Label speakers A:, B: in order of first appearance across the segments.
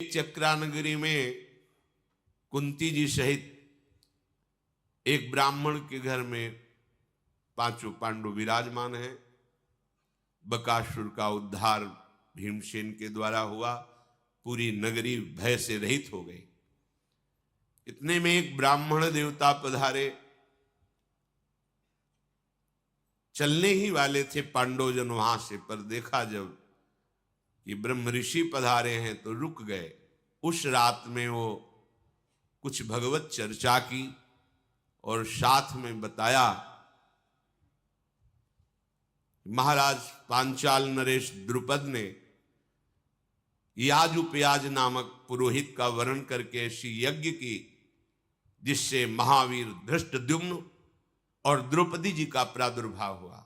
A: एक चक्रानगरी में कुंती जी सहित एक ब्राह्मण के घर में पांचों पांडव विराजमान हैं। बकासुर का उद्धार भीमसेन के द्वारा हुआ, पूरी नगरी भय से रहित हो गई। इतने में एक ब्राह्मण देवता पधारे, चलने ही वाले थे पांडवजन वहां से, पर देखा जब कि ब्रह्म ऋषि पधारे हैं तो रुक गए। उस रात में वो कुछ भगवत चर्चा की और साथ में बताया महाराज पांचाल नरेश द्रुपद ने याजुपयाज नामक पुरोहित का वर्ण करके ऐसी यज्ञ की जिससे महावीर धृष्टद्युम्न और द्रौपदी जी का प्रादुर्भाव हुआ।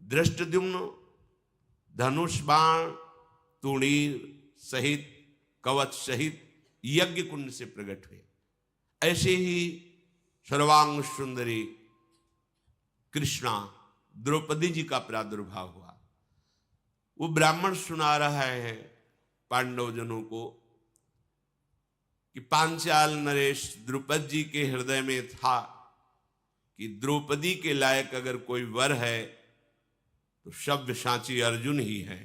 A: धृष्टद्युम्न धनुष बाण तुणीर सहित कवच सहित यज्ञ कुंड से प्रकट हुए। ऐसे ही सर्वांग सुंदरी कृष्णा द्रौपदी जी का प्रादुर्भाव हुआ। वो ब्राह्मण सुना रहा है पांडवजनों को कि पांचाल नरेश द्रुपद जी के हृदय में था कि द्रौपदी के लायक अगर कोई वर है तो शब्द साची अर्जुन ही है।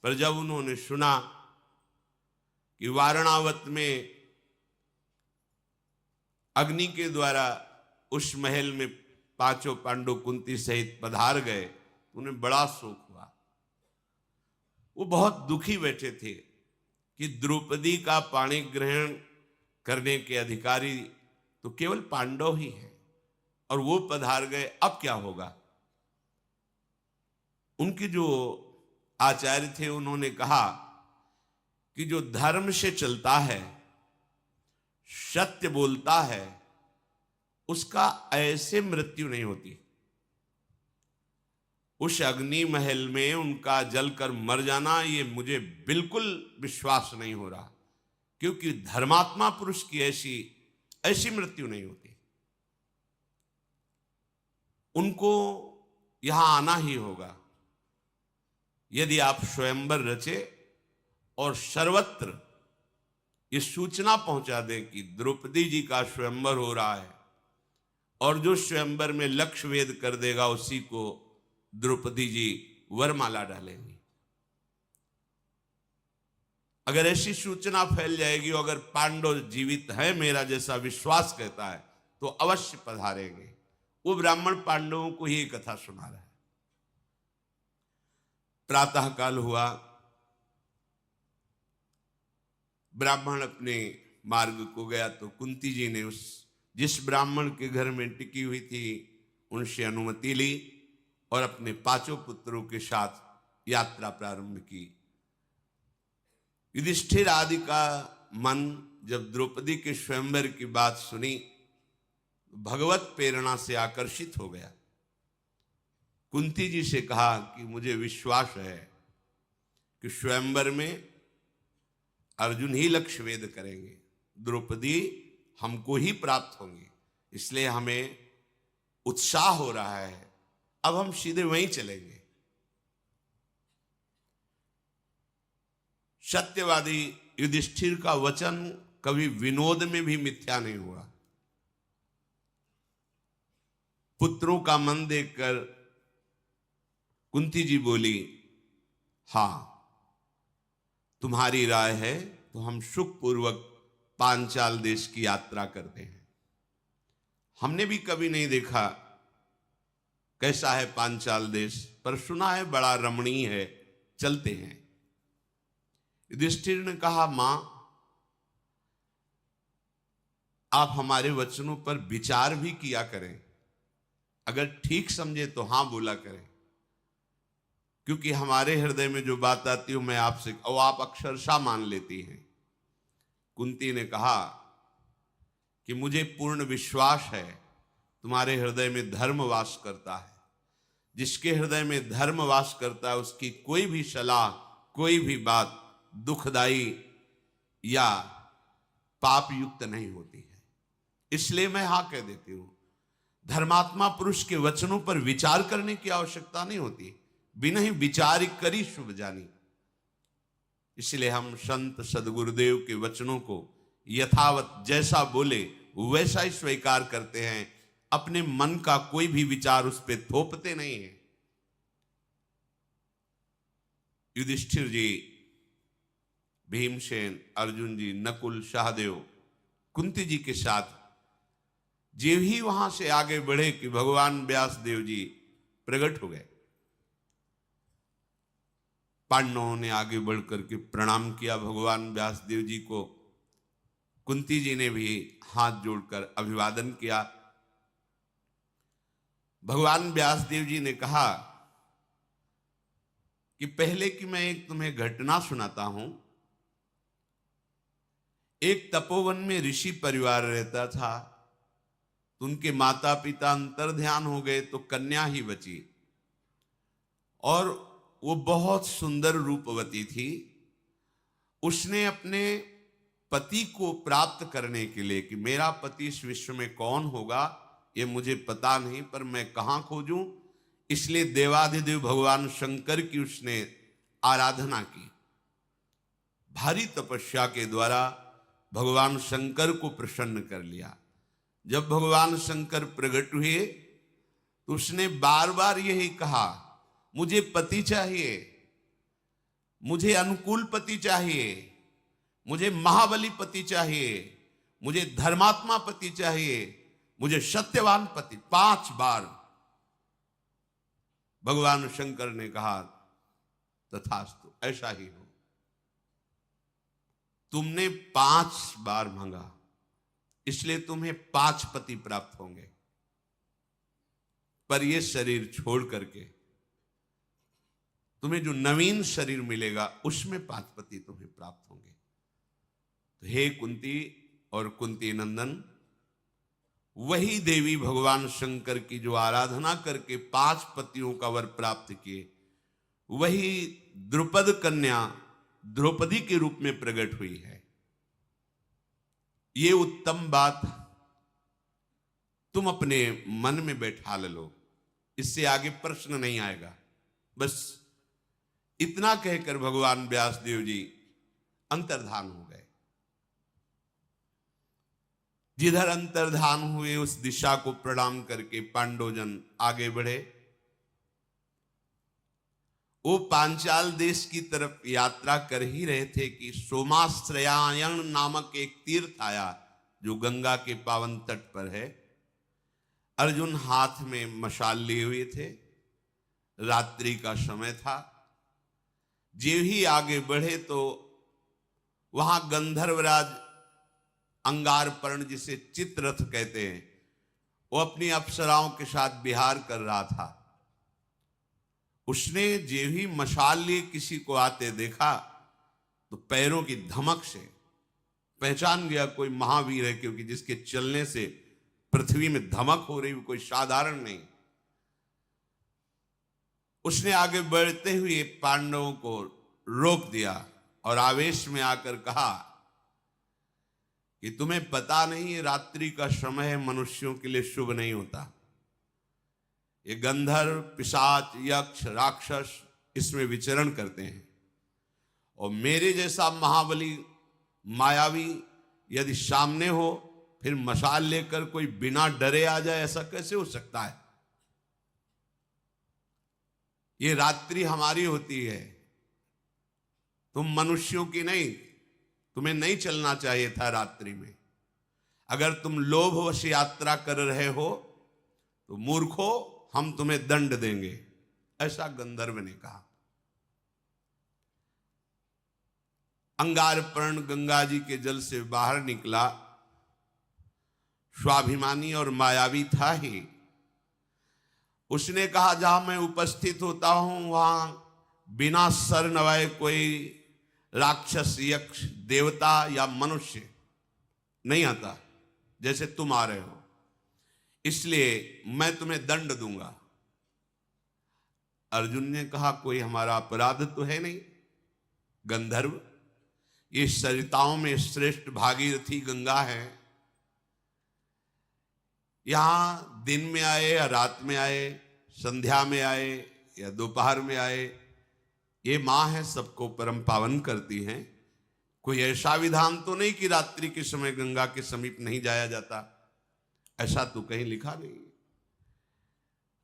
A: पर जब उन्होंने सुना कि वारणावत में अग्नि के द्वारा उस महल में पांचों पांडव कुंती सहित पधार गए, उन्हें बड़ा शोक हुआ। वो बहुत दुखी बैठे थे कि द्रौपदी का पाणी ग्रहण करने के अधिकारी तो केवल पांडव ही हैं और वो पधार गए, अब क्या होगा। उनके जो आचार्य थे उन्होंने कहा कि जो धर्म से चलता है, सत्य बोलता है, उसका ऐसे मृत्यु नहीं होती। उस अग्नि महल में उनका जलकर मर जाना ये मुझे बिल्कुल विश्वास नहीं हो रहा, क्योंकि धर्मात्मा पुरुष की ऐसी मृत्यु नहीं होती। उनको यहां आना ही होगा। यदि आप स्वयंवर रचे और सर्वत्र ये सूचना पहुंचा दें कि द्रौपदी जी का स्वयंवर हो रहा है और जो स्वयंवर में लक्ष्य वेद कर देगा उसी को द्रौपदी जी वरमाला डालेंगी। अगर ऐसी सूचना फैल जाएगी और अगर पांडव जीवित है, मेरा जैसा विश्वास कहता है, तो अवश्य पधारेंगे। वो ब्राह्मण पांडवों को ही कथा सुना रहा है। प्रातः काल हुआ, ब्राह्मण अपने मार्ग को गया तो कुंती जी ने जिस ब्राह्मण के घर में टिकी हुई थी उनसे अनुमति ली और अपने पांचों पुत्रों के साथ यात्रा प्रारंभ की। युधिष्ठिर आदि का मन जब द्रौपदी के स्वयंवर की बात सुनी, भगवत प्रेरणा से आकर्षित हो गया। कुंती जी से कहा कि मुझे विश्वास है कि स्वयंवर में अर्जुन ही लक्ष्य वेद करेंगे, द्रौपदी हमको ही प्राप्त होंगी, इसलिए हमें उत्साह हो रहा है, अब हम सीधे वहीं चलेंगे। सत्यवादी युधिष्ठिर का वचन कभी विनोद में भी मिथ्या नहीं हुआ। पुत्रों का मन देखकर कुंती जी बोली, हां तुम्हारी राय है तो हम सुखपूर्वक पांचाल देश की यात्रा करते हैं। हमने भी कभी नहीं देखा कैसा है पांचाल देश, पर सुना है बड़ा रमणीय है, चलते हैं। युधिष्ठिर ने कहा, मां आप हमारे वचनों पर विचार भी किया करें, अगर ठीक समझे तो हां बोला करें, क्योंकि हमारे हृदय में जो बात आती है मैं आपसे और आप अक्षरशः मान लेती हैं। कुंती ने कहा कि मुझे पूर्ण विश्वास है तुम्हारे हृदय में धर्म वास करता है। जिसके हृदय में धर्म वास करता है उसकी कोई भी सलाह, कोई भी बात दुखदाई या पाप युक्त नहीं होती है, इसलिए मैं हां कह देती हूं। धर्मात्मा पुरुष के वचनों पर विचार करने की आवश्यकता नहीं होती, बिना ही विचार करी शुभ जानी। इसलिए हम संत सदगुरुदेव के वचनों को यथावत जैसा बोले वैसा ही स्वीकार करते हैं, अपने मन का कोई भी विचार उस पर थोपते नहीं है। युधिष्ठिर जी, भीमसेन, अर्जुन जी, नकुल, सहदेव, कुंती जी के साथ जीव ही वहां से आगे बढ़े कि भगवान व्यास देव जी प्रकट हो गए। पांडवों ने आगे बढ़कर के प्रणाम किया भगवान व्यास देव जी को। कुंती जी ने भी हाथ जोड़कर अभिवादन किया। भगवान व्यास देव जी ने कहा कि पहले की मैं एक तुम्हें घटना सुनाता हूं। एक तपोवन में ऋषि परिवार रहता था। उनके माता पिता अंतर्ध्यान हो गए तो कन्या ही बची, और वो बहुत सुंदर रूपवती थी। उसने अपने पति को प्राप्त करने के लिए कि मेरा पति इस विश्व में कौन होगा ये मुझे पता नहीं, पर मैं कहां खोजूं, इसलिए देवाधिदेव भगवान शंकर की उसने आराधना की। भारी तपस्या के द्वारा भगवान शंकर को प्रसन्न कर लिया। जब भगवान शंकर प्रकट हुए तो उसने बार बार यही कहा, मुझे पति चाहिए, मुझे अनुकूल पति चाहिए, मुझे महाबली पति चाहिए, मुझे धर्मात्मा पति चाहिए, मुझे सत्यवान पति। 5 बार भगवान शंकर ने कहा तथास्तु, ऐसा ही हो। तुमने 5 बार मांगा, इसलिए तुम्हें 5 पति प्राप्त होंगे। पर यह शरीर छोड़ करके तुम्हें जो नवीन शरीर मिलेगा उसमें 5 पति तुम्हें प्राप्त होंगे। तो हे कुंती और कुंती नंदन, वही देवी भगवान शंकर की जो आराधना करके 5 पतियों का वर प्राप्त किए, वही द्रुपद कन्या द्रौपदी के रूप में प्रकट हुई है। ये उत्तम बात तुम अपने मन में बैठा लो, इससे आगे प्रश्न नहीं आएगा। बस इतना कहकर भगवान व्यासदेव जी अंतर्धान हो गए। जिधर अंतर्धान हुए उस दिशा को प्रणाम करके पांडवजन आगे बढ़े। वो पांचाल देश की तरफ यात्रा कर ही रहे थे कि सोमाश्रयायण नामक एक तीर्थ आया जो गंगा के पावन तट पर है। अर्जुन हाथ में मशाल लिए हुए थे, रात्रि का समय था। जीव ही आगे बढ़े तो वहां गंधर्वराज अंगारपर्ण, जिसे चित्ररथ कहते हैं, वो अपनी अप्सराओं के साथ विहार कर रहा था। उसने जो ही मशाल लिए किसी को आते देखा तो पैरों की धमक से पहचान गया कोई महावीर है, क्योंकि जिसके चलने से पृथ्वी में धमक हो रही, कोई साधारण नहीं। उसने आगे बढ़ते हुए पांडवों को रोक दिया और आवेश में आकर कहा कि तुम्हें पता नहीं, रात्रि का समय मनुष्यों के लिए शुभ नहीं होता। ये गंधर्व, पिशाच, यक्ष, राक्षस इसमें विचरण करते हैं, और मेरे जैसा महाबली मायावी यदि सामने हो, फिर मशाल लेकर कोई बिना डरे आ जाए, ऐसा कैसे हो सकता है? ये रात्रि हमारी होती है, तुम मनुष्यों की नहीं। तुम्हें नहीं चलना चाहिए था रात्रि में। अगर तुम लोभवश यात्रा कर रहे हो तो मूर्खो, हम तुम्हें दंड देंगे, ऐसा गंधर्व ने कहा। अंगारपर्ण गंगा जी के जल से बाहर निकला, स्वाभिमानी और मायावी था ही। उसने कहा, जहां मैं उपस्थित होता हूं वहां बिना सर नवाए कोई राक्षस, यक्ष, देवता या मनुष्य नहीं आता जैसे तुम आ रहे हो, इसलिए मैं तुम्हें दंड दूंगा। अर्जुन ने कहा, कोई हमारा अपराध तो है नहीं गंधर्व, ये सरिताओं में श्रेष्ठ भागीरथी गंगा है। यहां दिन में आए या रात में आए, संध्या में आए या दोपहर में आए, ये माँ है, सबको परम पावन करती हैं। कोई ऐसा विधान तो नहीं कि रात्रि के समय गंगा के समीप नहीं जाया जाता, ऐसा तो कहीं लिखा नहीं।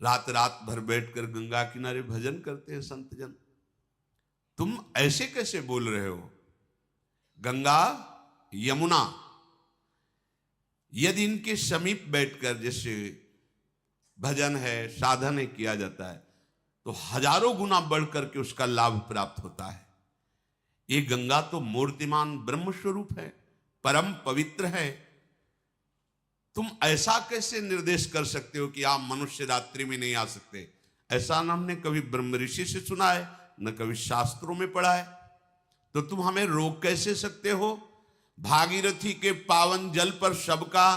A: रात रात भर बैठकर गंगा किनारे भजन करते हैं संत जन। तुम ऐसे कैसे बोल रहे हो? गंगा यमुना यदि इनके समीप बैठकर जैसे भजन है, साधन है, किया जाता है तो हजारों गुना बढ़कर के उसका लाभ प्राप्त होता है। ये गंगा तो मूर्तिमान ब्रह्म स्वरूप है, परम पवित्र है। तुम ऐसा कैसे निर्देश कर सकते हो कि आप मनुष्य रात्रि में नहीं आ सकते? ऐसा न हमने कभी ब्रह्म ऋषि से सुना है, न कभी शास्त्रों में पढ़ा है। तो तुम हमें रोक कैसे सकते हो? भागीरथी के पावन जल पर सबका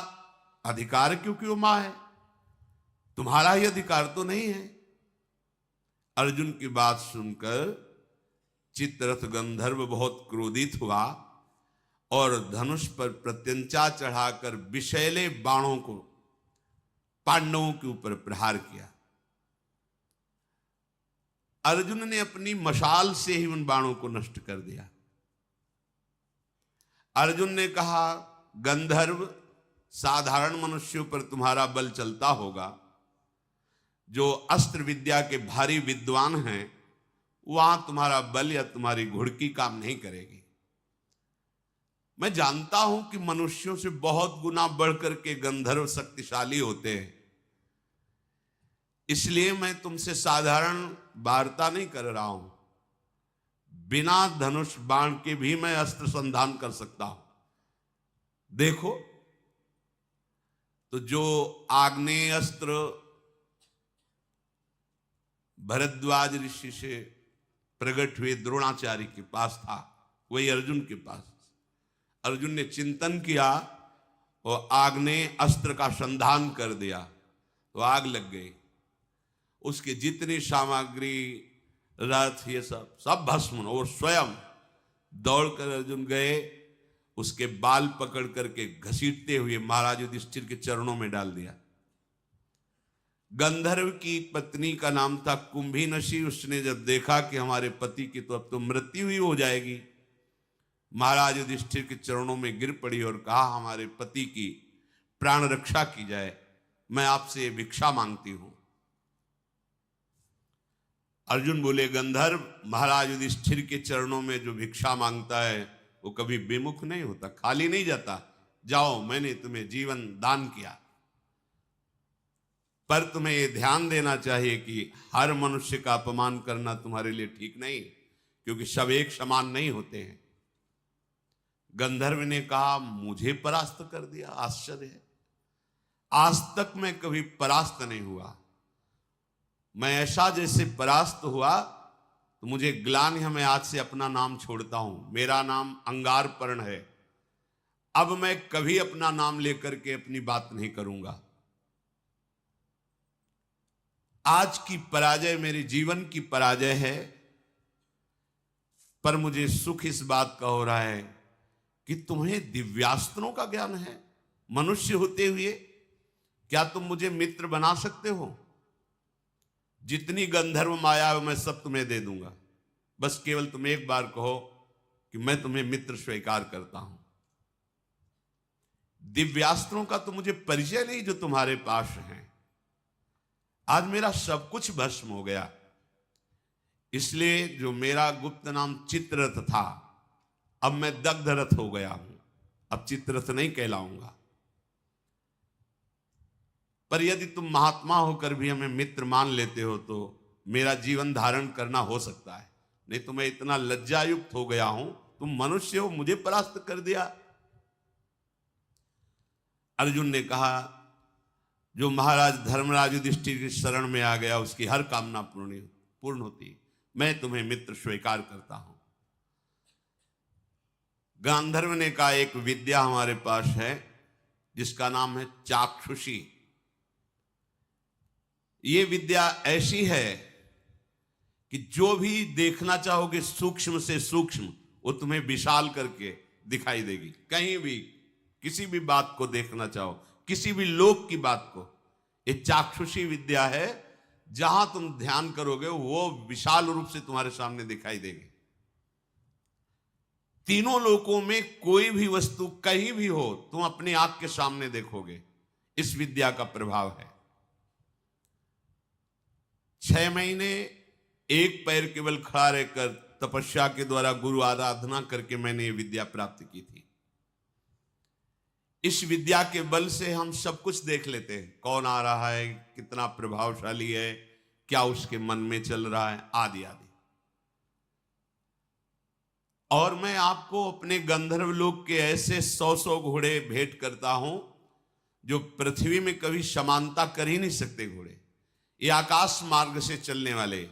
A: अधिकार क्योंकि वो मां है, तुम्हारा ही अधिकार तो नहीं है। अर्जुन की बात सुनकर चित्ररथ गंधर्व बहुत क्रोधित हुआ और धनुष पर प्रत्यंचा चढ़ाकर विषैले बाणों को पांडवों के ऊपर प्रहार किया। अर्जुन ने अपनी मशाल से ही उन बाणों को नष्ट कर दिया। अर्जुन ने कहा, गंधर्व, साधारण मनुष्यों पर तुम्हारा बल चलता होगा, जो अस्त्र विद्या के भारी विद्वान हैं वहां तुम्हारा बल या तुम्हारी घुड़की काम नहीं करेगी। मैं जानता हूं कि मनुष्यों से बहुत गुना बढ़कर के गंधर्व शक्तिशाली होते हैं, इसलिए मैं तुमसे साधारण वार्ता नहीं कर रहा हूं। बिना धनुष बाण के भी मैं अस्त्र संधान कर सकता हूं। देखो, तो जो आग्नेय अस्त्र भरद्वाज ऋषि से प्रकट हुए द्रोणाचार्य के पास था, वही अर्जुन के पास। अर्जुन ने चिंतन किया और आग्नेय अस्त्र का संधान कर दिया तो आग लग गई। उसकी जितनी सामग्री, रथ, ये सब भस्म, और स्वयं दौड़कर अर्जुन गए, उसके बाल पकड़ करके घसीटते हुए महाराज युधिष्ठिर के चरणों में डाल दिया। गंधर्व की पत्नी का नाम था कुंभीनशी। उसने जब देखा कि हमारे पति की तो अब तो मृत्यु ही हो जाएगी, महाराज युधिष्ठिर के चरणों में गिर पड़ी और कहा, हमारे पति की प्राण रक्षा की जाए, मैं आपसे भिक्षा मांगती हूं। अर्जुन बोले, गंधर्व, महाराज युधिष्ठिर के चरणों में जो भिक्षा मांगता है वो कभी विमुख नहीं होता, खाली नहीं जाता। जाओ, मैंने तुम्हें जीवन दान किया। पर तुम्हें ये ध्यान देना चाहिए कि हर मनुष्य का अपमान करना तुम्हारे लिए ठीक नहीं, क्योंकि सब एक समान नहीं होते हैं। गंधर्व ने कहा, मुझे परास्त कर दिया, आश्चर्य है। आज तक मैं कभी परास्त नहीं हुआ। मैं ऐसा जैसे परास्त हुआ तो मुझे ग्लानि है, मैं आज से अपना नाम छोड़ता हूं। मेरा नाम अंगारपर्ण है। अब मैं कभी अपना नाम लेकर के अपनी बात नहीं करूंगा। आज की पराजय मेरे जीवन की पराजय है, पर मुझे सुख इस बात का हो रहा है कि तुम्हें दिव्यास्त्रों का ज्ञान है। मनुष्य होते हुए क्या तुम मुझे मित्र बना सकते हो? जितनी गंधर्व माया है मैं सब तुम्हें दे दूंगा, बस केवल तुम एक बार कहो कि मैं तुम्हें मित्र स्वीकार करता हूं। दिव्यास्त्रों का तो मुझे परिचय नहीं जो तुम्हारे पास है। आज मेरा सब कुछ भस्म हो गया, इसलिए जो मेरा गुप्त नाम चित्ररथ था, अब मैं दग्धरथ हो गया हूं। अब चित्ररथ नहीं कहलाऊंगा। पर यदि तुम महात्मा होकर भी हमें मित्र मान लेते हो तो मेरा जीवन धारण करना हो सकता है, नहीं तो मैं इतना लज्जायुक्त हो गया हूं। तुम मनुष्य हो, मुझे परास्त कर दिया। अर्जुन ने कहा, जो महाराज धर्मराज युधिष्ठिर की शरण में आ गया उसकी हर कामना पूर्ण होती। मैं तुम्हें मित्र स्वीकार करता हूं। गांधर्व ने कहा, एक विद्या हमारे पास है जिसका नाम है चाक्षुषी। ये विद्या ऐसी है कि जो भी देखना चाहोगे सूक्ष्म से सूक्ष्म, वो तुम्हें विशाल करके दिखाई देगी। कहीं भी किसी भी बात को देखना चाहो, किसी भी लोक की बात को, ये चाक्षुषी विद्या है जहां तुम ध्यान करोगे वो विशाल रूप से तुम्हारे सामने दिखाई देगी। तीनों लोकों में कोई भी वस्तु कहीं भी हो तुम अपनी आंख के सामने देखोगे। इस विद्या का प्रभाव है। 6 महीने एक पैर केवल खड़ा रहकर तपस्या के द्वारा गुरु आराधना करके मैंने ये विद्या प्राप्त की थी। इस विद्या के बल से हम सब कुछ देख लेते हैं, कौन आ रहा है, कितना प्रभावशाली है, क्या उसके मन में चल रहा है, आदि आदि। और मैं आपको अपने गंधर्व लोक के ऐसे 100 घोड़े भेंट करता हूं जो पृथ्वी में कभी समानता कर ही नहीं सकते घोड़े। ये आकाश मार्ग से चलने वाले,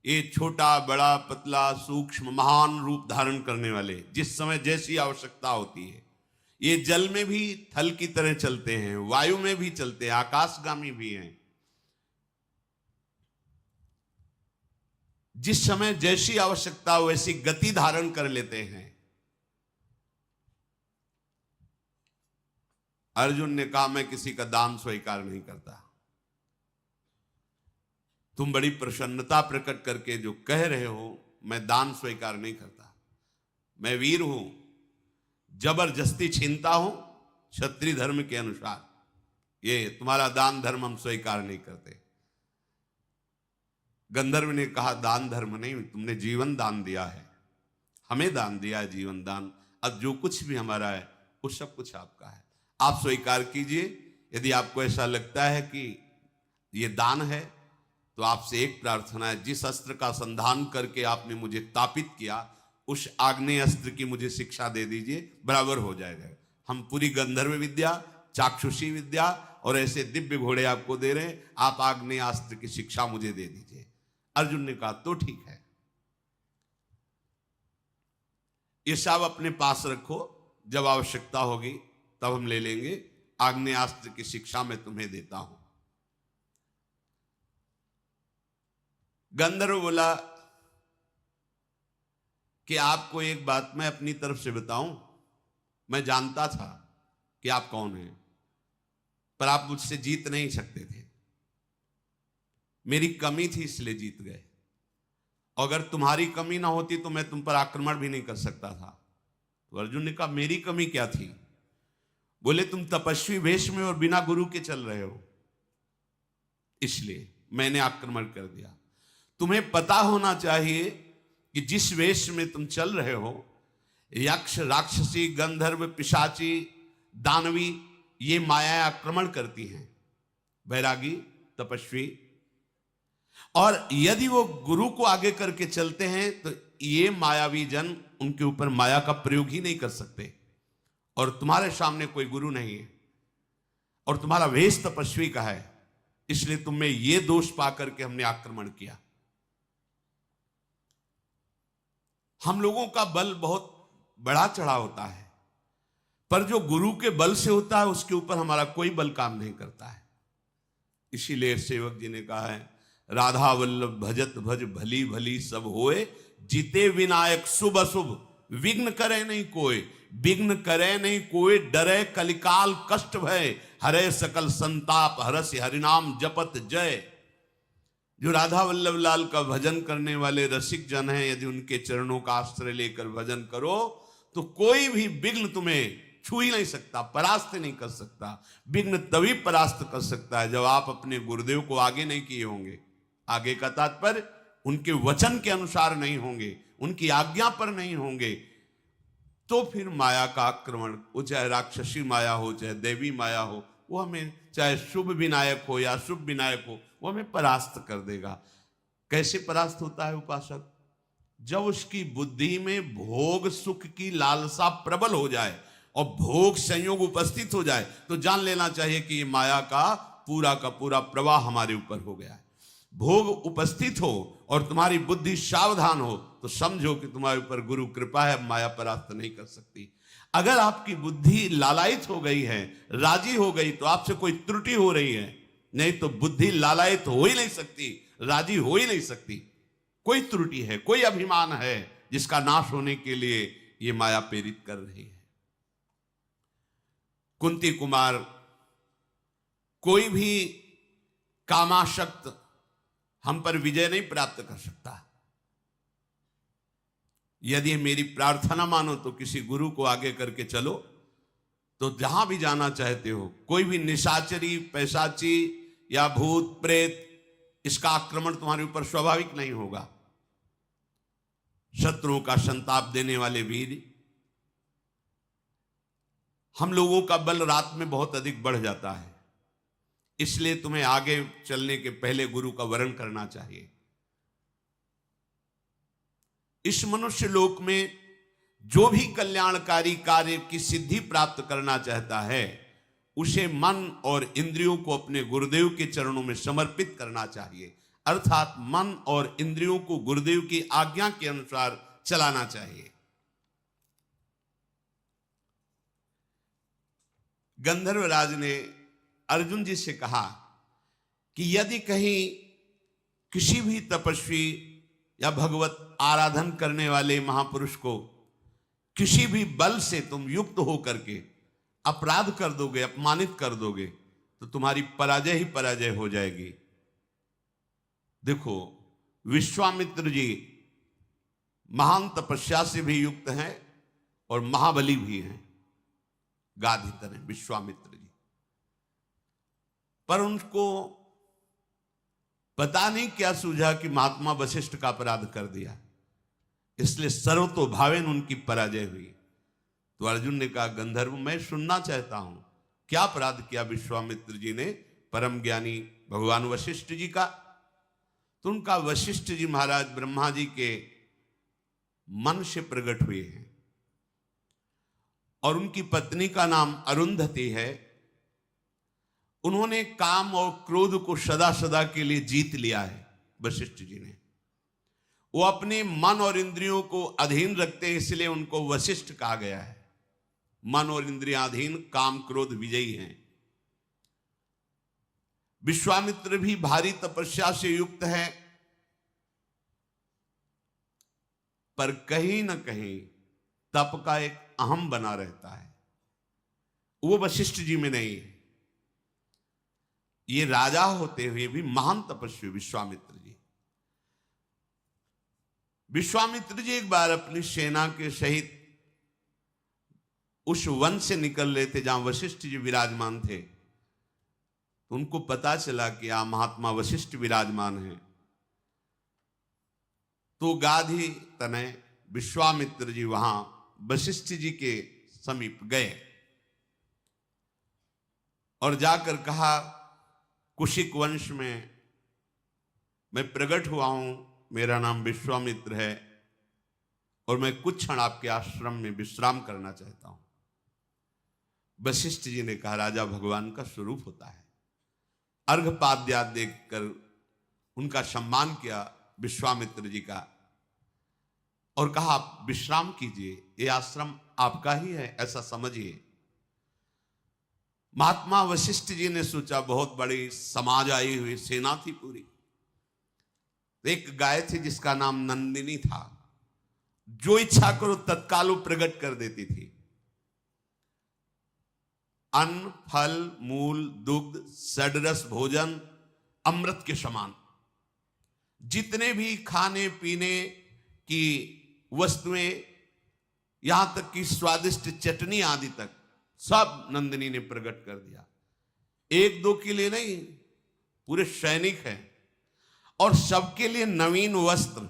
A: ये छोटा बड़ा पतला सूक्ष्म महान रूप धारण करने वाले, जिस समय जैसी आवश्यकता होती है। ये जल में भी थल की तरह चलते हैं, वायु में भी चलते हैं, आकाशगामी भी हैं। जिस समय जैसी आवश्यकता हो वैसी गति धारण कर लेते हैं। अर्जुन ने कहा मैं किसी का दान स्वीकार नहीं करता। तुम बड़ी प्रसन्नता प्रकट करके जो कह रहे हो मैं दान स्वीकार नहीं करता, मैं वीर हूं, जबरदस्ती छीनता हूं क्षत्रिय धर्म के अनुसार, ये तुम्हारा दान धर्म हम स्वीकार नहीं करते। गंधर्व ने कहा दान धर्म नहीं, तुमने जीवन दान दिया है, हमें दान दिया है जीवन दान, अब जो कुछ भी हमारा है वो सब कुछ आपका है, आप स्वीकार कीजिए। यदि आपको ऐसा लगता है कि ये दान है तो आपसे एक प्रार्थना है, जिस अस्त्र का संधान करके आपने मुझे तापित किया उस आग्नेय अस्त्र की मुझे शिक्षा दे दीजिए, बराबर हो जाएगा। हम पूरी गंधर्व विद्या, चाक्षुषी विद्या और ऐसे दिव्य घोड़े आपको दे रहे हैं, आप आग्नेय अस्त्र की शिक्षा मुझे दे दीजिए। अर्जुन ने कहा तो ठीक है, ये सब अपने पास रखो, जब आवश्यकता होगी तब हम ले लेंगे, आग्नेयास्त्र की शिक्षा मैं तुम्हें देता हूं। गंधर्व बोला कि आपको एक बात मैं अपनी तरफ से बताऊं, मैं जानता था कि आप कौन हैं, पर आप मुझसे जीत नहीं सकते थे, मेरी कमी थी इसलिए जीत गए। अगर तुम्हारी कमी ना होती तो मैं तुम पर आक्रमण भी नहीं कर सकता था। तो अर्जुन ने कहा मेरी कमी क्या थी? बोले तुम तपस्वी वेश में और बिना गुरु के चल रहे हो, इसलिए मैंने आक्रमण कर दिया। तुम्हें पता होना चाहिए कि जिस वेश में तुम चल रहे हो, यक्ष राक्षसी गंधर्व पिशाची दानवी ये माया आक्रमण करती हैं, बैरागी तपस्वी, और यदि वो गुरु को आगे करके चलते हैं तो ये मायावी जन उनके ऊपर माया का प्रयोग ही नहीं कर सकते। और तुम्हारे सामने कोई गुरु नहीं है और तुम्हारा वेश तपस्वी का है, इसलिए तुम्हें ये दोष पाकर के हमने आक्रमण किया। हम लोगों का बल बहुत बड़ा चढ़ा होता है, पर जो गुरु के बल से होता है उसके ऊपर हमारा कोई बल काम नहीं करता है। इसीलिए सेवक जी ने कहा है, राधा वल्लभ भजत भज भली भली सब होए, जीते विनायक शुभ अशुभ विघ्न करे नहीं कोई, विघ्न करे नहीं कोई, डरे कलिकाल कष्ट भय, हरे सकल संताप हरसि हरिनाम जपत जय। जो राधा वल्लभ लाल का भजन करने वाले रसिक जन हैं, यदि उनके चरणों का आश्रय लेकर भजन करो तो कोई भी विघ्न तुम्हें छू ही नहीं सकता, परास्त नहीं कर सकता। विघ्न तभी परास्त कर सकता है जब आप अपने गुरुदेव को आगे नहीं किए होंगे। आगे का तात्पर्य उनके वचन के अनुसार नहीं होंगे, उनकी आज्ञा पर नहीं होंगे, तो फिर माया का आक्रमण, वो चाहे राक्षसी माया हो चाहे देवी माया हो, वो हमें चाहे शुभ विनायक हो या शुभ विनायक हो, वो हमें परास्त कर देगा। कैसे परास्त होता है उपासक? जब उसकी बुद्धि में भोग सुख की लालसा प्रबल हो जाए और भोग संयोग उपस्थित हो जाए तो जान लेना चाहिए कि ये माया का पूरा प्रवाह हमारे ऊपर हो गया है। भोग उपस्थित हो और तुम्हारी बुद्धि सावधान हो तो समझो कि तुम्हारे ऊपर गुरु कृपा है, माया परास्त नहीं कर सकती। अगर आपकी बुद्धि लालायित हो गई है, राजी हो गई, तो आपसे कोई त्रुटि हो रही है, नहीं तो बुद्धि लालायित हो ही नहीं सकती, राजी हो ही नहीं सकती। कोई त्रुटि है, कोई अभिमान है जिसका नाश होने के लिए ये माया प्रेरित कर रही है। कुंती कुमार कोई भी कामाशक्त हम पर विजय नहीं प्राप्त कर सकता। यदि मेरी प्रार्थना मानो तो किसी गुरु को आगे करके चलो, तो जहां भी जाना चाहते हो, कोई भी निशाचरी, पैशाची या भूत प्रेत, इसका आक्रमण तुम्हारे ऊपर स्वाभाविक नहीं होगा। शत्रुओं का संताप देने वाले वीर, हम लोगों का बल रात में बहुत अधिक बढ़ जाता है, इसलिए तुम्हें आगे चलने के पहले गुरु का वरण करना चाहिए। इस मनुष्य लोक में जो भी कल्याणकारी कार्य की सिद्धि प्राप्त करना चाहता है, उसे मन और इंद्रियों को अपने गुरुदेव के चरणों में समर्पित करना चाहिए, अर्थात मन और इंद्रियों को गुरुदेव की आज्ञा के अनुसार चलाना चाहिए। गंधर्वराज ने अर्जुन जी से कहा कि यदि कहीं किसी भी तपस्वी या भगवत आराधन करने वाले महापुरुष को किसी भी बल से तुम युक्त होकर के अपराध कर दोगे, अपमानित कर दोगे, तो तुम्हारी पराजय ही पराजय हो जाएगी। देखो, विश्वामित्र जी महान तपस्या से भी युक्त हैं और महाबली भी हैं, गाधीधर हैं विश्वामित्र जी, पर उनको पता नहीं क्या सूझा कि महात्मा वशिष्ठ का अपराध कर दिया, इसलिए सर्वतोभावेन उनकी पराजय हुई। तो अर्जुन ने कहा, गंधर्व, मैं सुनना चाहता हूं, क्या अपराध किया विश्वामित्र जी ने परम ज्ञानी भगवान वशिष्ठ जी का? तो उनका वशिष्ठ जी महाराज ब्रह्मा जी के मन से प्रकट हुए हैं और उनकी पत्नी का नाम अरुंधति है। उन्होंने काम और क्रोध को सदा सदा के लिए जीत लिया है। वशिष्ठ जी ने, वो अपने मन और इंद्रियों को अधीन रखते हैं, इसलिए उनको वशिष्ठ कहा गया है। मन और इंद्रियाधीन, काम क्रोध विजयी हैं। विश्वामित्र भी भारी तपस्या से युक्त है, पर कहीं ना कहीं तप का एक अहम बना रहता है, वो वशिष्ठ जी में नहीं है। ये राजा होते हुए भी महान तपस्वी विश्वामित्र जी। विश्वामित्र जी एक बार अपनी सेना के सहित उस वन से निकल रहे थे जहां वशिष्ठ जी विराजमान थे। तो उनको पता चला कि यहां महात्मा वशिष्ठ विराजमान हैं। तो गाधी तनय विश्वामित्र जी वहां वशिष्ठ जी के समीप गए और जाकर कहा, कुशिक वंश में मैं प्रकट हुआ हूं, मेरा नाम विश्वामित्र है और मैं कुछ क्षण आपके आश्रम में विश्राम करना चाहता हूं। वशिष्ठ जी ने कहा, राजा भगवान का स्वरूप होता है। अर्घपाद्या देखकर उनका सम्मान किया विश्वामित्र जी का और कहा, आप विश्राम कीजिए, ये आश्रम आपका ही है, ऐसा समझिए। महात्मा वशिष्ठ जी ने सोचा, बहुत बड़ी समाज आई हुई, सेना थी पूरी। एक गाय थी जिसका नाम नंदिनी था, जो इच्छा करो तत्काल वो प्रकट कर देती थी। अन्न, फल, मूल, दुग्ध, षडरस भोजन अमृत के समान, जितने भी खाने पीने की वस्तुएं, यहां तक कि स्वादिष्ट चटनी आदि तक सब नंदिनी ने प्रकट कर दिया। एक दो के लिए नहीं, पूरे सैनिक हैं और सबके लिए नवीन वस्त्र,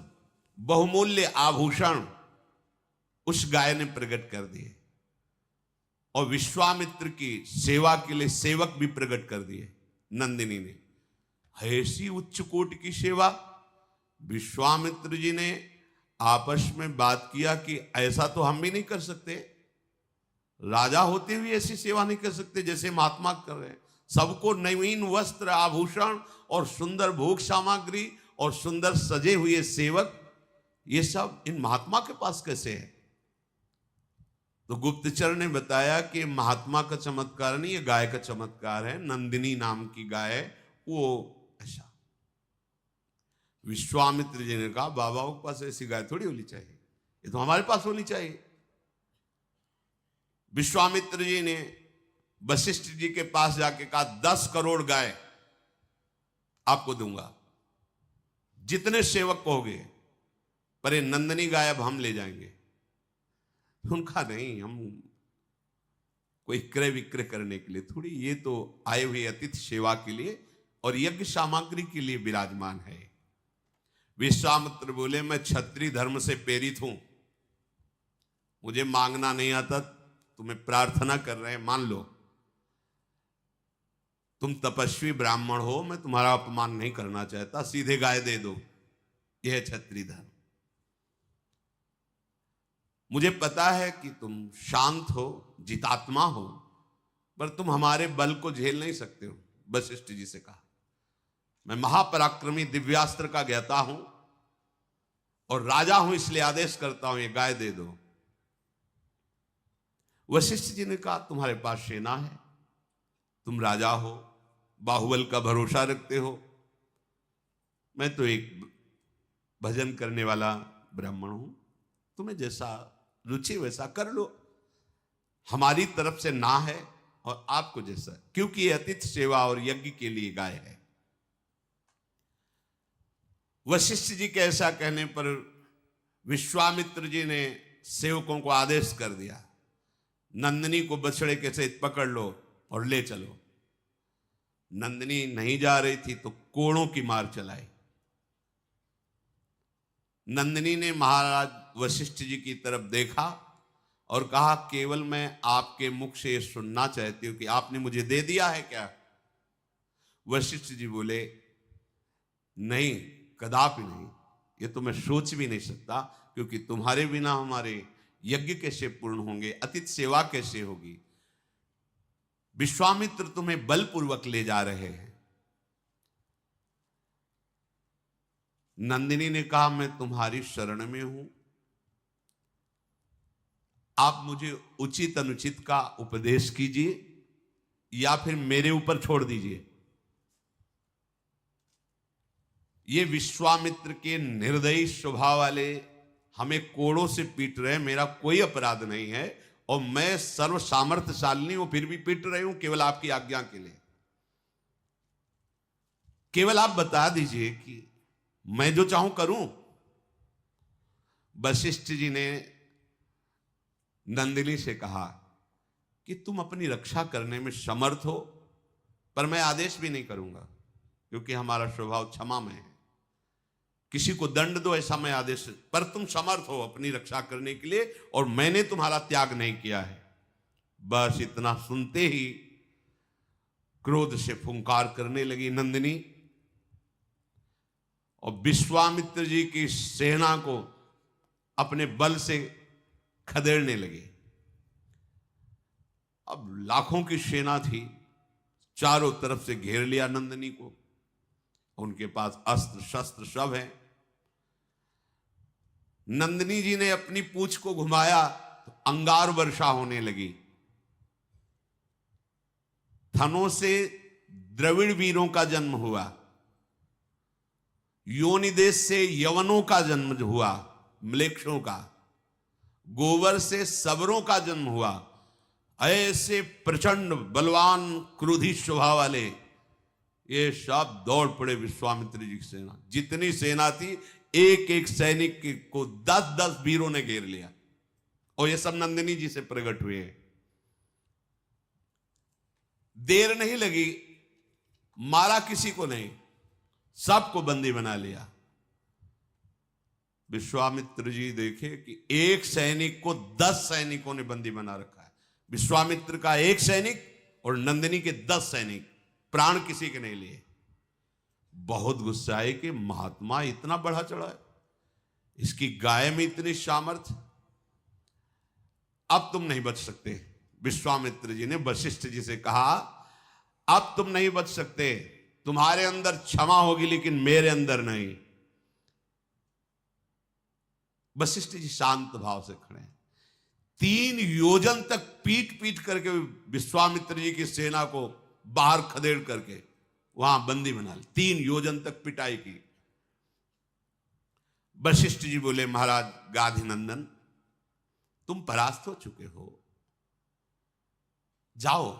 A: बहुमूल्य आभूषण उस गाय ने प्रकट कर दिए और विश्वामित्र की सेवा के लिए सेवक भी प्रकट कर दिए नंदिनी ने। ऐसी उच्च कोटि की सेवा। विश्वामित्र जी ने आपस में बात किया कि ऐसा तो हम भी नहीं कर सकते, राजा होते हुए ऐसी सेवा नहीं कर सकते जैसे महात्मा कर रहे हैं। सबको नवीन वस्त्र, आभूषण और सुंदर भोग सामग्री और सुंदर सजे हुए सेवक, ये सब इन महात्मा के पास कैसे है? तो गुप्तचर ने बताया कि महात्मा का चमत्कार नहीं, ये गाय का चमत्कार है। नंदिनी नाम की गाय, वो ऐसा। विश्वामित्र जी ने कहा, बाबा के पास ऐसी गाय थोड़ी होनी चाहिए, ये तो हमारे पास होनी चाहिए। विश्वामित्र जी ने वशिष्ठ जी के पास जाके कहा, 10 करोड़ गाय आपको दूंगा। जितने सेवक कहोगे, पर ये नंदनी गाय अब हम ले जाएंगे। उनका नहीं, हम कोई क्रय विक्रय करने के लिए थोड़ी, ये तो आए हुए अतिथि सेवा के लिए और यज्ञ सामग्री के लिए विराजमान है। विश्वामित्र बोले, मैं क्षत्रिय धर्म से प्रेरित हूं, मुझे मांगना नहीं आता, तुम्हें प्रार्थना कर रहे हैं, मान लो। तुम तपस्वी ब्राह्मण हो, मैं तुम्हारा अपमान नहीं करना चाहता, सीधे गाय दे दो, यह है क्षत्रिय धर्म। मुझे पता है कि तुम शांत हो, जितात्मा हो, पर तुम हमारे बल को झेल नहीं सकते हो। वशिष्ठ जी से कहा, मैं महापराक्रमी दिव्यास्त्र का ज्ञाता हूं और राजा हूं, इसलिए आदेश करता हूं, ये गाय दे दो। वशिष्ठ जी ने कहा, तुम्हारे पास सेना है, तुम राजा हो, बाहुबल का भरोसा रखते हो, मैं तो एक भजन करने वाला ब्राह्मण हूं, तुम्हें जैसा रुचि वैसा कर लो, हमारी तरफ से ना है, और आपको जैसा, क्योंकि ये अतिथि सेवा और यज्ञ के लिए गाय है। वशिष्ठ जी के ऐसा कहने पर विश्वामित्र जी ने सेवकों को आदेश कर दिया, नंदिनी को बछड़े के सहित पकड़ लो और ले चलो। नंदिनी नहीं जा रही थी तो कोड़ों की मार चलाई। नंदिनी ने महाराज वशिष्ठ जी की तरफ देखा और कहा, केवल मैं आपके मुख से सुनना चाहती हूं कि आपने मुझे दे दिया है क्या? वशिष्ठ जी बोले, नहीं, कदापि नहीं, ये तो मैं सोच भी नहीं सकता, क्योंकि तुम्हारे बिना हमारे यज्ञ कैसे पूर्ण होंगे, अतिथि सेवा कैसे होगी? विश्वामित्र तुम्हें बलपूर्वक ले जा रहे हैं। नंदिनी ने कहा, मैं तुम्हारी शरण में हूं, आप मुझे उचित अनुचित का उपदेश कीजिए या फिर मेरे ऊपर छोड़ दीजिए। ये विश्वामित्र के निर्दयी स्वभाव वाले हमें कोड़ों से पीट रहे हैं, मेरा कोई अपराध नहीं है और मैं सर्व सामर्थ्यशालिनी हूं, फिर भी पीट रही हूं केवल आपकी आज्ञा के लिए। केवल आप बता दीजिए कि मैं जो चाहूं करूं। वशिष्ठ जी ने नंदिनी से कहा कि तुम अपनी रक्षा करने में समर्थ हो, पर मैं आदेश भी नहीं करूंगा, क्योंकि हमारा स्वभाव क्षमा में है, किसी को दंड दो ऐसा मैं आदेश, पर तुम समर्थ हो अपनी रक्षा करने के लिए और मैंने तुम्हारा त्याग नहीं किया है। बस इतना सुनते ही क्रोध से फुंकार करने लगी नंदिनी और विश्वामित्र जी की सेना को अपने बल से खदेड़ने लगे। अब लाखों की सेना थी, चारों तरफ से घेर लिया नंदिनी को, उनके पास अस्त्र शस्त्र सब है। नंदिनी जी ने अपनी पूंछ को घुमाया तो अंगार वर्षा होने लगी, थनों से द्रविड़ वीरों का जन्म हुआ, योनि देश से यवनों का जन्म हुआ, म्लेच्छों का, गोबर से सबरों का जन्म हुआ। ऐसे प्रचंड बलवान क्रोधी स्वभाव वाले ये सब दौड़ पड़े विश्वामित्र जी की सेना। जितनी सेना थी, एक एक सैनिक को 10-10 वीरों ने घेर लिया और ये सब नंदिनी जी से प्रकट हुए हैं। देर नहीं लगी, मारा किसी को नहीं, सबको बंदी बना लिया। विश्वामित्र जी देखे कि एक सैनिक को 10 सैनिकों ने बंदी बना रखा है। विश्वामित्र का एक सैनिक और नंदिनी के 10 सैनिक, प्राण किसी के नहीं लिए। बहुत गुस्सा है कि महात्मा इतना बढ़ा चढ़ा है, इसकी गाय में इतनी सामर्थ्य, अब तुम नहीं बच सकते। विश्वामित्र जी ने वशिष्ठ जी से कहा, अब तुम नहीं बच सकते, तुम्हारे अंदर क्षमा होगी लेकिन मेरे अंदर नहीं। वशिष्ठ जी शांत भाव से खड़े हैं। 3 योजन तक पीट पीट करके विश्वामित्र जी की सेना को बाहर खदेड़ करके वहां बंदी बना ली। 3 योजन तक पिटाई की। वशिष्ठ जी बोले, महाराज गाधिनंदन, तुम परास्त हो चुके हो, जाओ,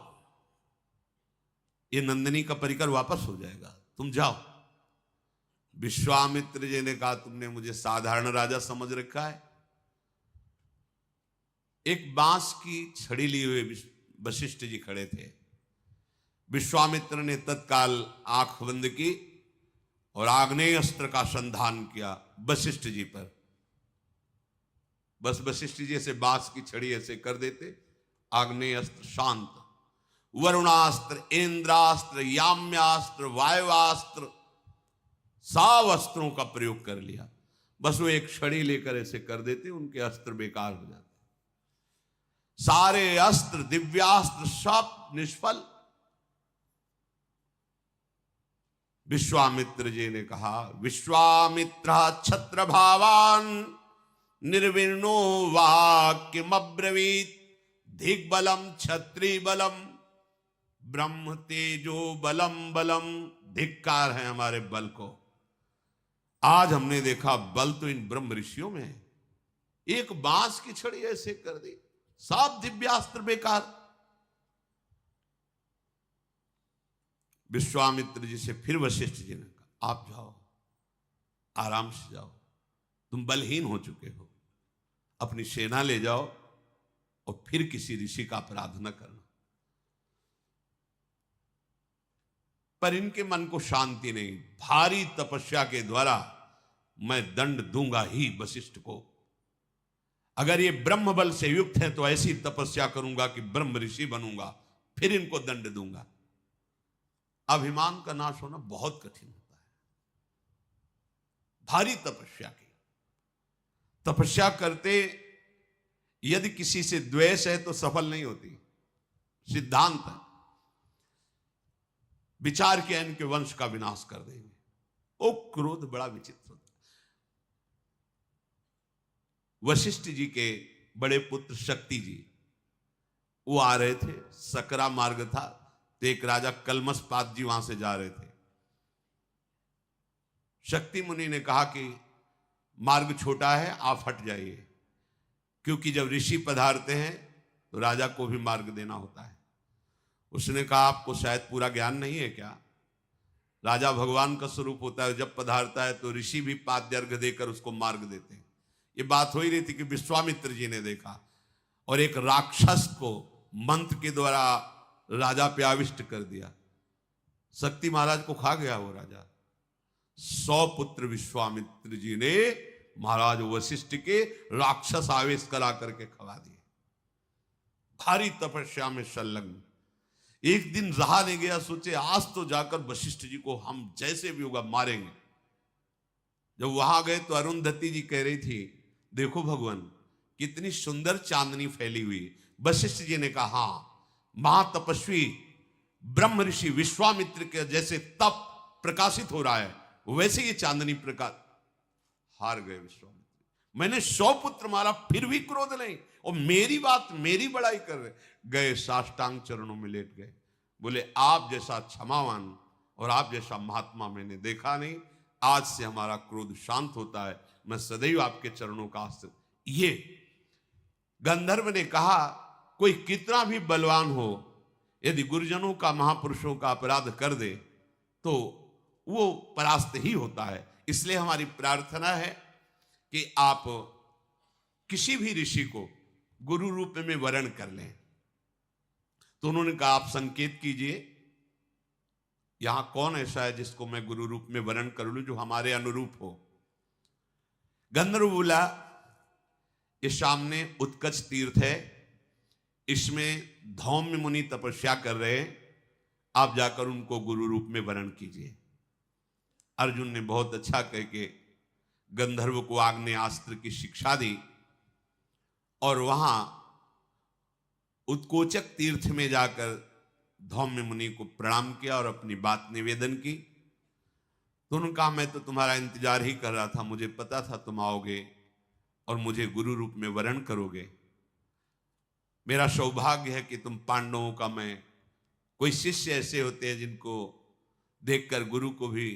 A: ये नंदिनी का परिकर वापस हो जाएगा, तुम जाओ। विश्वामित्र जी ने कहा, तुमने मुझे साधारण राजा समझ रखा है। एक बांस की छड़ी लिए हुए वशिष्ठ जी खड़े थे। विश्वामित्र ने तत्काल आंख बंद की और आग्नेय अस्त्र का संधान किया वशिष्ठ जी पर। बस वशिष्ठ जी ऐसे बांस की छड़ी ऐसे कर देते, आग्नेय अस्त्र शांत। वरुणास्त्र, इंद्रास्त्र, याम्यास्त्र, वायुवास्त्र, सब अस्त्रों का प्रयोग कर लिया। बस वो एक छड़ी लेकर ऐसे कर देते, उनके अस्त्र बेकार हो जाते। सारे अस्त्र, दिव्यास्त्र सब निष्फल। विश्वामित्र जी ने कहा, विश्वामित्र छत्र भावान निर्विण्णो वाक्यमब्रवीत दिग्बलम क्षत्रि बलम ब्रह्म तेजो बलम बलम। धिक्कार है हमारे बल को। आज हमने देखा बल तो इन ब्रह्म ऋषियों में है। एक बांस की छड़ी ऐसे कर दी, सब दिव्यास्त्र बेकार। विश्वामित्र जी से फिर वशिष्ठ जी ने कहा, आप जाओ, आराम से जाओ, तुम बलहीन हो चुके हो, अपनी सेना ले जाओ और फिर किसी ऋषि का अपराध न करना। पर इनके मन को शांति नहीं। भारी तपस्या के द्वारा मैं दंड दूंगा ही वशिष्ठ को। अगर ये ब्रह्म बल से युक्त है तो ऐसी तपस्या करूंगा कि ब्रह्म ऋषि बनूंगा, फिर इनको दंड दूंगा। अभिमान का नाश होना बहुत कठिन होता है। भारी तपस्या की, तपस्या करते यदि किसी से द्वेष है तो सफल नहीं होती। सिद्धांत है, विचार किया इनके वंश का विनाश कर देंगे। ओ क्रोध बड़ा विचित्र होता है। वशिष्ठ जी के बड़े पुत्र शक्ति जी वो आ रहे थे, सकरा मार्ग था, तो एक राजा कलमसपात जी वहां से जा रहे थे। शक्ति मुनि ने कहा कि मार्ग छोटा है, आप हट जाइए, क्योंकि जब ऋषि पधारते हैं तो राजा को भी मार्ग देना होता है। उसने कहा, आपको शायद पूरा ज्ञान नहीं है क्या? राजा भगवान का स्वरूप होता है, जब पधारता है तो ऋषि भी पाद्य अर्घ्य देकर उसको मार्ग देते हैं। ये बात हो ही रही थी कि विश्वामित्र जी ने देखा और एक राक्षस को मंत्र के द्वारा राजा पे आविष्ट कर दिया। शक्ति महाराज को खा गया वो राजा। 100 पुत्र विश्वामित्र जी ने महाराज वशिष्ठ के राक्षस आवेश करा करके खवा दिए। भारी तपस्या में संलग्न। एक दिन रहा नहीं गया, सोचे आज तो जाकर वशिष्ठ जी को हम जैसे भी होगा मारेंगे। जब वहां गए तो अरुंधति जी कह रही थी, देखो भगवान कितनी सुंदर चांदनी फैली हुई। वशिष्ठ जी ने कहा, हाँ, महातपस्वी ब्रह्म ऋषि विश्वामित्र के जैसे तप प्रकाशित हो रहा है वैसे ये चांदनी प्रकाश। हार गए विश्वामित्र। मैंने 100 पुत्र मारा फिर भी क्रोध नहीं, और मेरी बात मेरी बड़ाई कर रहे। गए साष्टांग चरणों में लेट गए, बोले आप जैसा क्षमावान और आप जैसा महात्मा मैंने देखा नहीं। आज से हमारा क्रोध शांत होता है, मैं सदैव आपके चरणों का आश्रित। ये गंधर्व ने कहा, कोई कितना भी बलवान हो, यदि गुरुजनों का महापुरुषों का अपराध कर दे तो वो परास्त ही होता है। इसलिए हमारी प्रार्थना है कि आप किसी भी ऋषि को गुरु रूप में वरण कर लें। तो उन्होंने कहा, आप संकेत कीजिए, यहां कौन ऐसा है जिसको मैं गुरु रूप में वरण कर लूं, जो हमारे अनुरूप हो। गंधर्व बोला, ये सामने उत्कच तीर्थ है, इसमें धौम्य मुनि तपस्या कर रहे हैं, आप जाकर उनको गुरु रूप में वरण कीजिए। अर्जुन ने बहुत अच्छा कह के गंधर्व को आग्नेयास्त्र की शिक्षा दी और वहां उत्कोचक तीर्थ में जाकर धौम्य मुनि को प्रणाम किया और अपनी बात निवेदन की। तो उन्होंने कहा, मैं तो तुम्हारा इंतजार ही कर रहा था, मुझे पता था तुम आओगे और मुझे गुरु रूप में वरण करोगे। मेरा सौभाग्य है कि तुम पांडवों का मैं, कोई शिष्य ऐसे होते हैं जिनको देखकर गुरु को भी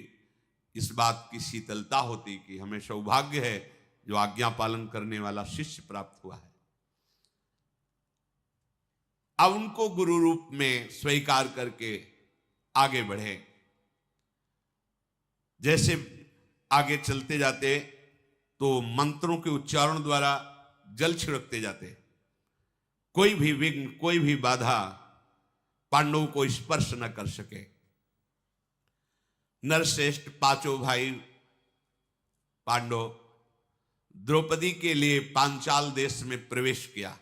A: इस बात की शीतलता होती कि हमें सौभाग्य है जो आज्ञा पालन करने वाला शिष्य प्राप्त हुआ है। अब उनको गुरु रूप में स्वीकार करके आगे बढ़े। जैसे आगे चलते जाते तो मंत्रों के उच्चारण द्वारा जल छिड़कते जाते। कोई भी विघ्न, कोई भी बाधा पांडवों को स्पर्श न कर सके। नरश्रेष्ठ पांचों भाई पांडव द्रौपदी के लिए पांचाल देश में प्रवेश किया।